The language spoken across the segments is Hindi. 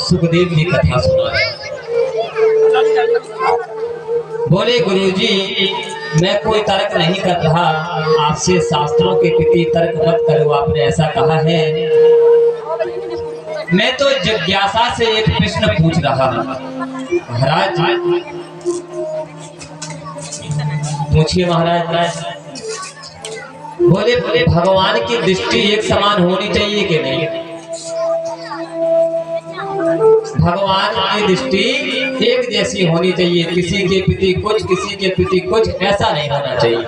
सुखदेव जी कथा सुना रहे। बोले गुरुजी, मैं कोई तर्क नहीं कर रहा, आपसे शास्त्रों के प्रति तर्क मत करो, आपने ऐसा कहा है। मैं तो जिज्ञासा से एक प्रश्न पूछ रहा हूं। महाराज पूछिए। महाराज बोले भगवान की दृष्टि एक समान होनी चाहिए कि नहीं? भगवान की दृष्टि एक जैसी होनी चाहिए, किसी के प्रति कुछ, किसी के प्रति कुछ, ऐसा नहीं होना चाहिए।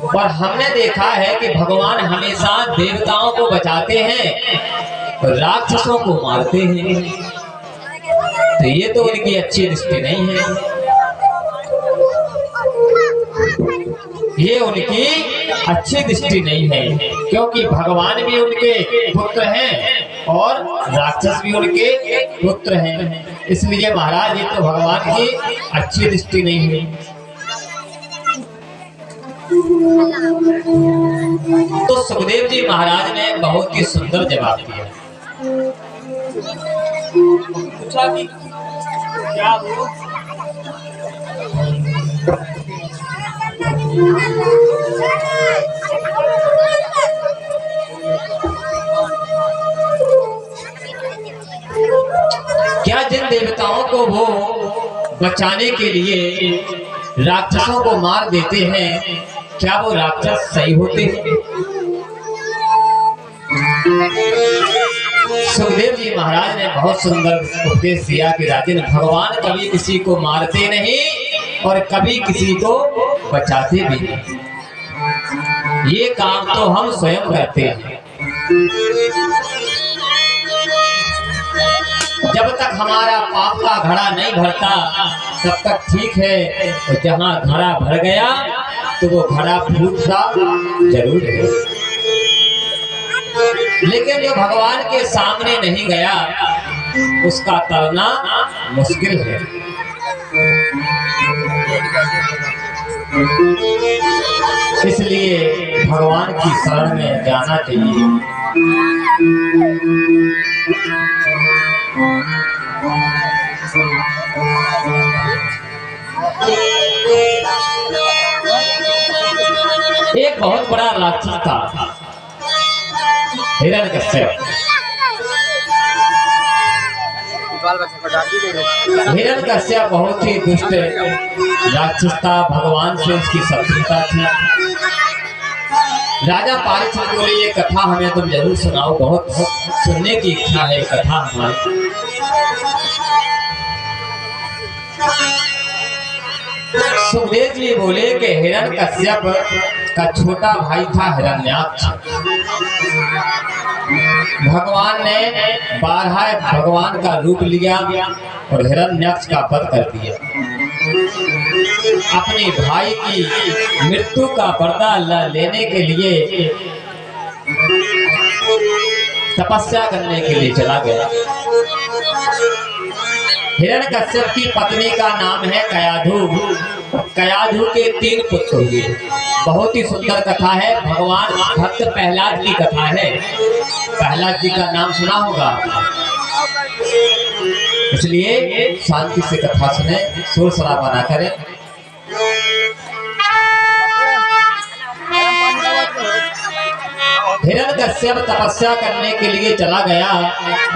और हमने देखा है कि भगवान हमेशा देवताओं को बचाते हैं, राक्षसों को मारते हैं। तो ये तो उनकी अच्छी दृष्टि नहीं है, ये उनकी अच्छी दृष्टि नहीं है, क्योंकि भगवान भी उनके पुत्र हैं और राक्षस भी उनके पुत्र हैं। इसलिए महाराज ये तो भगवान की अच्छी दृष्टि नहीं है। तो सुखदेव जी महाराज ने बहुत ही सुंदर जवाब दिया। पूछा कि क्या हो? क्या जिन देवताओं को वो बचाने के लिए राक्षसों को मार देते हैं, क्या वो राक्षस सही होते हैं? सुखदेव जी महाराज ने बहुत सुंदर उपदेश दिया कि राजन, भगवान कभी किसी को मारते नहीं और कभी किसी को बचाते भी नहीं। ये काम तो हम स्वयं करते हैं। जब तक हमारा पाप का घड़ा नहीं भरता तब तक ठीक है, और जहाँ घड़ा भर गया तो वो घड़ा फूटता जरूर है। लेकिन जो भगवान के सामने नहीं गया उसका तरना मुश्किल है। इसलिए भगवान की शरण में जाना चाहिए। एक बहुत बड़ा राक्षस था, हिरण्यकश्यप। हिरण्यकश्यप बहुत ही दुष्ट राक्षस था, भगवान से उसकी शत्रुता थी। राजा परीक्षित बोले, ये कथा हमें तुम जरूर सुनाओ, बहुत सुनने की इच्छा है कथा हमारी। सुखदेव जी बोले कि हिरण्यकश्यप का छोटा भाई था हिरण्याक्ष। भगवान ने 12 भगवान का रूप लिया और हिरण्याक्ष का वध कर दिया। अपने भाई की मृत्यु का बदला लेने के लिए तपस्या करने के लिए चला गया। हिरण्यकश्यप की पत्नी का नाम है कयाधु। कयाधु के 3 पुत्र हुए। बहुत ही सुंदर कथा है, भगवान भक्त प्रहलाद की कथा है। प्रहलाद जी का नाम सुना होगा, इसलिए शांति से कथा सुने, शोर शराबा ना करें। हिरण्यकश्यप तपस्या करने के लिए चला गया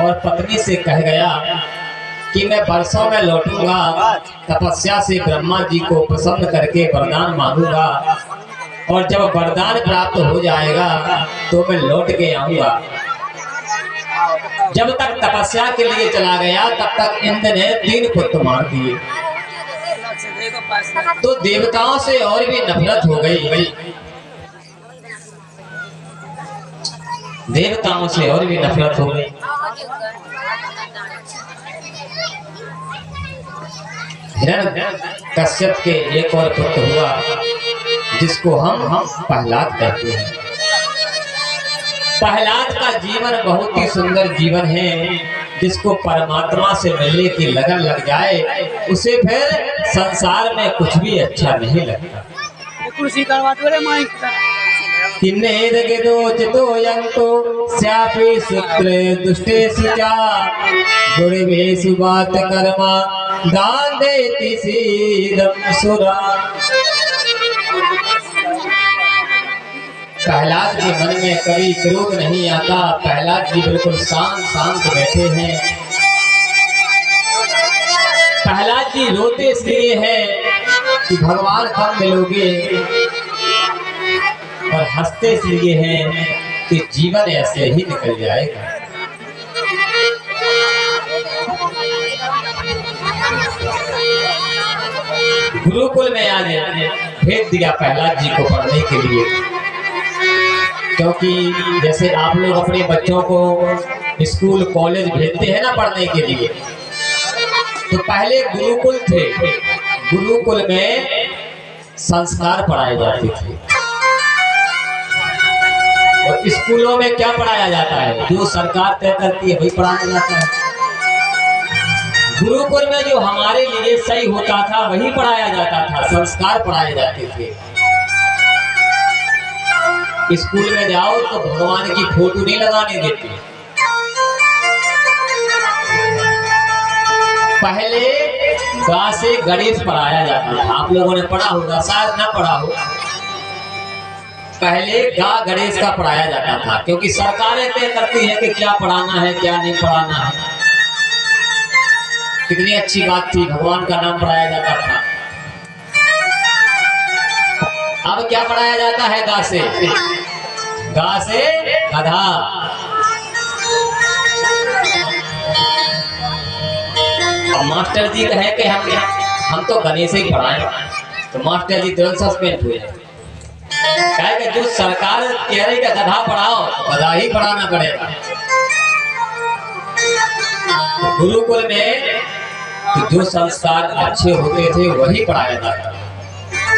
और पत्नी से कह गया कि मैं वर्षों में लौटूंगा, तपस्या से ब्रह्मा जी को प्रसन्न करके वरदान मांगूंगा, और जब वरदान प्राप्त हो जाएगा तो मैं लौट के आऊंगा। जब तक तपस्या के लिए चला गया तब तक इंद्र ने 3 पुत्र मार दिए। तो देवताओं से और भी नफरत हो गई, देवताओं से और भी नफरत हो गई। हिरण्यकश्यप के एक और पुत्र हुआ जिसको हम प्रहलाद कहते हैं। प्रहलाद का जीवन बहुत ही सुंदर जीवन है। जिसको परमात्मा से मिलने की लगन लग जाए उसे फिर संसार में कुछ भी अच्छा नहीं लगता। कि नेदगिदोचितो यंतो स्यापि सूत्रे दुष्टेषु च गुरुवेषु बात कर्मा दान देति सीदम सुरा। प्रहलाद के मन में कभी क्रोध नहीं आता। प्रहलाद जी बिल्कुल शांत शांत बैठे हैं। प्रहलाद जी रोते इसलिए हैं कि भगवान कब मिलोगे, और हंसते इसलिए हैं कि जीवन ऐसे ही निकल जाएगा। गुरुकुल में आज भेज दिया प्रहलाद जी को पढ़ने के लिए, क्योंकि जैसे आप लोग अपने बच्चों को स्कूल कॉलेज भेजते हैं ना पढ़ने के लिए, तो पहले गुरुकुल थे। गुरुकुल में संस्कार पढ़ाए जाते थे, और स्कूलों में क्या पढ़ाया जाता है? जो सरकार तय करती है वही पढ़ाया जाता है। गुरुकुल में जो हमारे लिए सही होता था वही पढ़ाया जाता था, संस्कार पढ़ाए जाते थे। स्कूल में जाओ तो भगवान की फोटो नहीं लगाने देते। पहले गा से गणेश पढ़ाया जाता था। आप लोगों ने पढ़ा होगा, शायद ना पढ़ा हो। पहले गा गणेश का पढ़ाया जाता था, क्योंकि सरकारें तय करती है कि क्या पढ़ाना है क्या नहीं पढ़ाना है। कितनी अच्छी बात थी, भगवान का नाम पढ़ाया जाता था। अब क्या पढ़ाया जाता है? गा से गधा। और मास्टर जी कहे कि हम तो गणेश ही पढ़ाएं, तो मास्टर जी तुरंत सस्पेंड हुए। कहे कि जो सरकार कह रही है गधा पढ़ाओ, गधा ही पढ़ाना पड़ेगा। गुरुकुल में तो जो संस्कार अच्छे होते थे वही पढ़ाया जाता था।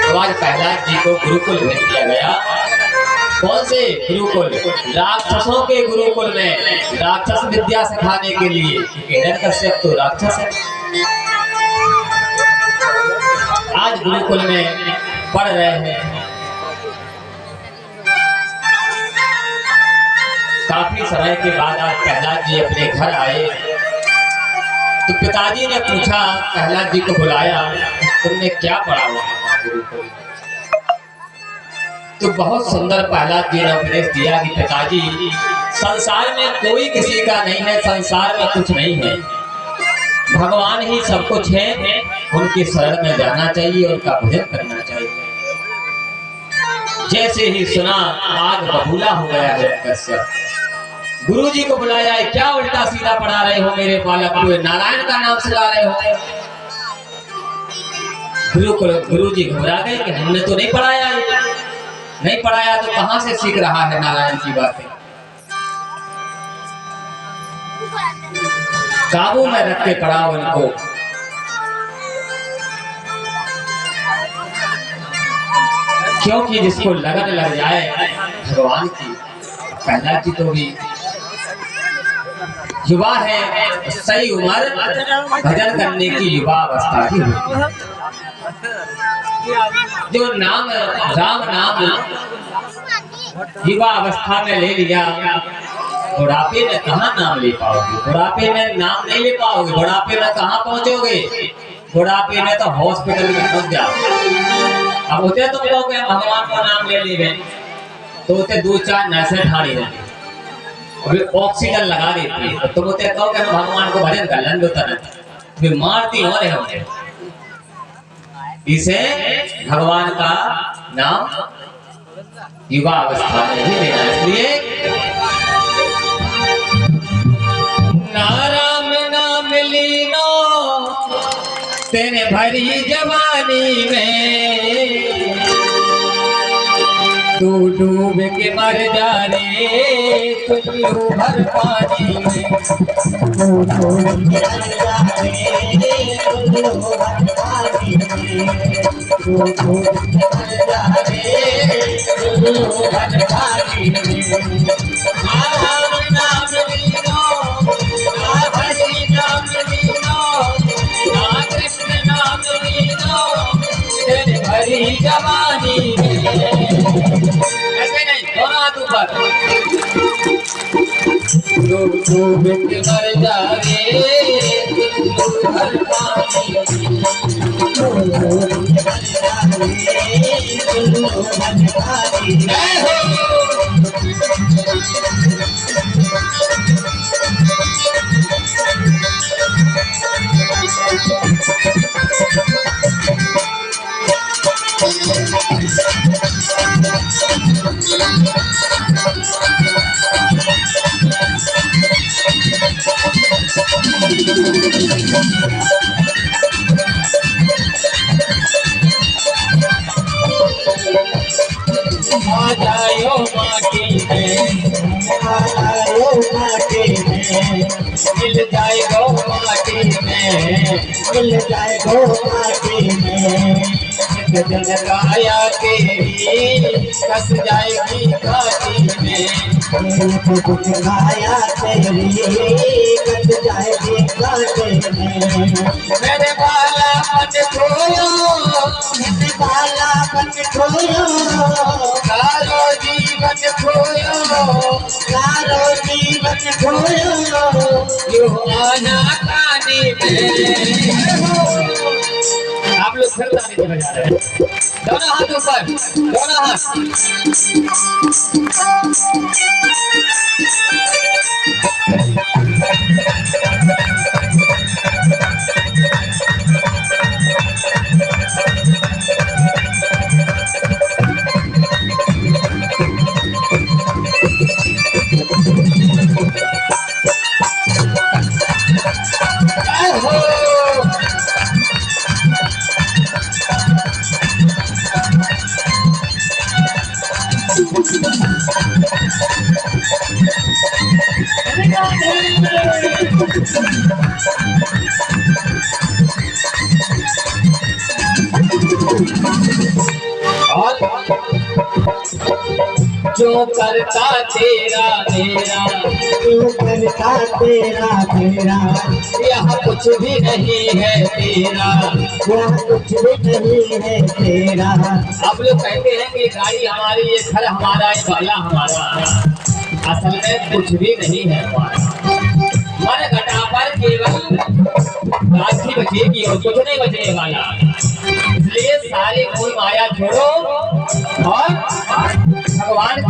तो आज प्रहलाद जी को गुरुकुल भेज दिया गया। कौन से गुरुकुल? राक्षसों के गुरुकुल में, राक्षस विद्या सिखाने के लिए। हिरण्यकश्यप तो राक्षस है। आज गुरुकुल में पढ़ रहे हैं। काफी समय के बाद आज प्रहलाद जी अपने घर आए, तो पिताजी ने पूछा, प्रहलाद जी को बुलाया, तुमने क्या पढ़ा वहां गुरुकुल? तो बहुत सुंदर प्रहलाद जी ने उपदेश दिया कि पिताजी, संसार में कोई किसी का नहीं है, संसार में कुछ नहीं है, भगवान ही सब कुछ है। उनके शरण में जाना चाहिए, उनका भजन करना चाहिए। जैसे ही सुना, आग बबूला हो गया है कश्यप। गुरु जी को बुलाया है, क्या उल्टा सीधा पढ़ा रहे हो मेरे बालक को? नारायण का नाम सुना रहे हो। गुरु जी घबरा गए कि हमने तो नहीं पढ़ाया है। नहीं पढ़ाया तो कहां से सीख रहा है नारायण की बातें? काबू में रख के पढ़ाओ इनको। क्योंकि जिसको लगन लग जाए भगवान की, प्रहलाद जी तो भी युवा है, सही उम्र भजन करने की युवा अवस्था की होती है। जो नाम राम नाम युवा अवस्था में ले लिया, बुढ़ापे में कहाँ नाम ले पाओगे? बुढ़ापे में नाम नहीं ले पाओगे। बुढ़ापे में कहाँ पहुंचोगे? बुढ़ापे में तो हॉस्पिटल में पहुंच जाओगे। अब होते तुम कहोगे भगवान का नाम ले ले, तो होते 2-4 नर्सें ठाड़ी रहती, अभी ऑक्सीजन लगा देती है, तो तुम होते कहोगे भगवान को भजन कर लें, तो मारती हो रहे होंगे। इसे भगवान का नाम युवा अवस्था में ही लेना। इसलिए नाराम नाम लीनो तेने भरी जवानी में, तू डूब के मर जा रे तुझो भर पानी में, तू डूब के मर जा रे तुझो भर पानी में, तू डूब के मर जा रे तुझो भर पानी में। राम नाम लीनो, हरि नाम लीनो, कृष्ण नाम लीनो तेरे भरी जवानी में। ऐसे नहीं, गोविंद मर जावे हर पानी जय हो। आ जाओ माटी में, आ जाओ माटी में, मिल जाएगो माटी में, मिल जाएगो माटी में। एक दिन काया तेरी कस जाएगी काटी में, एक दिन काया तेरी कस जाएगी काटी में। मेरे बाला मन खोयो, मेरे बाला मन खोयो, सारो जीवन खोयो, सारो जीवन खोयो, यो आना कानी में। आप लोग फिर ताली से बजा रहे हैं, दोनों हाथ ऊपर, दोनों हाथ। जो करता तेरा मेरा, जो करता तेरा मेरा, यहाँ कुछ भी नहीं है तेरा, यहाँ कुछ भी नहीं है तेरा। अब लोग कहते हैं कि गाड़ी हमारी, ये घर हमारा, ये बाला हमारा, असल में कुछ भी नहीं है हमारा। मन घटा पर केवल राशि बचेगी और कुछ नहीं बचने वाला। इसलिए सारी कोई माया छोड़ो और भगवान